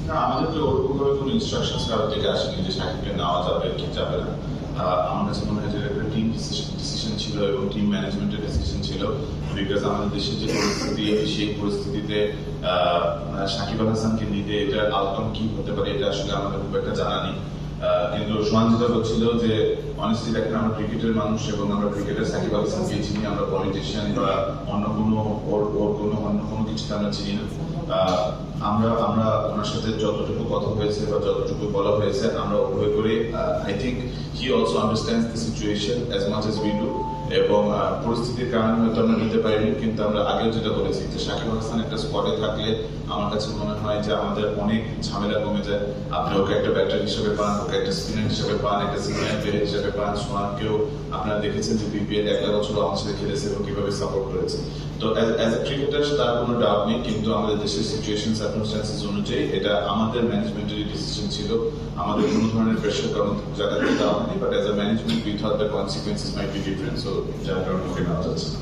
না, আমাদের তো ওরকম ভাবে কোনো ইনস্ট্রাকশনস কারোর থেকে আসেনি যে সাকিবকে নেওয়া যাবে কি যাবে না। আমার কাছে মনে হয় যে একটা টিম ডিসিশন ছিল এবং টিম ম্যানেজমেন্টের ডিসিশন ছিল, বিকজ আমাদের দেশের যে পরিস্থিতি সেই পরিস্থিতিতে সাকিব আল হাসানকে নিতে এটার আউটকাম কি হতে পারে এটা আসলে আমাদের খুব একটা জানা নেই। কিন্তু সোহান যেটা বলছিল যে অনেস্টলি দেখেন আমরা ক্রিকেটের মানুষ এবং আমরা ক্রিকেটের সাকিব আল হাসানকে চিনি, আমরা পলিটিশিয়ান বা অন্য কোনো অন্য কোনো কিছুতে আমরা চিনি না। আমরা আমরা ওনার সাথে যতটুকু কথা হয়েছে বা যতটুকু বলা হয়েছে আমরা উভয় করে I think he also understands the situation as much as we do. এবং পরিস্থিতির কারণে হয়তো আমরা নিতে পারিনি, কিন্তু আমরা আগেও যেটা বলেছি যে সাকিব আল হাসান একটা স্কোয়াডে থাকলে আমার কাছে মনে হয় যে আমাদের অনেক ঝামেলা কমে যায়। আপনি ওকে একটা ব্যাটার হিসেবে পান, ওকে একটা স্পিনার হিসেবে পান, একটা সিনিয়র প্লেয়ার হিসেবে পান। সোহানকেও আপনারা দেখেছেন যে বিপিএল 11 বছর আমার সাথে খেলেছে এবং কিভাবে সাপোর্ট করেছে। তো অ্যাজ এ ক্রিকেটার তার কোনো ডাউট নেই, কিন্তু আমাদের দেশের সিচুয়েশন সার্কামস্ট্যান্সেস অনুযায়ী এটা আমাদের ম্যানেজমেন্টেরই ডিসিশন ছিল। আমাদের কোনো ধরনের প্রেশার কারণ জায়গাতে দেওয়া হয়নি, but as a management we thought the consequences might be different, so যার কারণে ওকে নেওয়া যাচ্ছে না।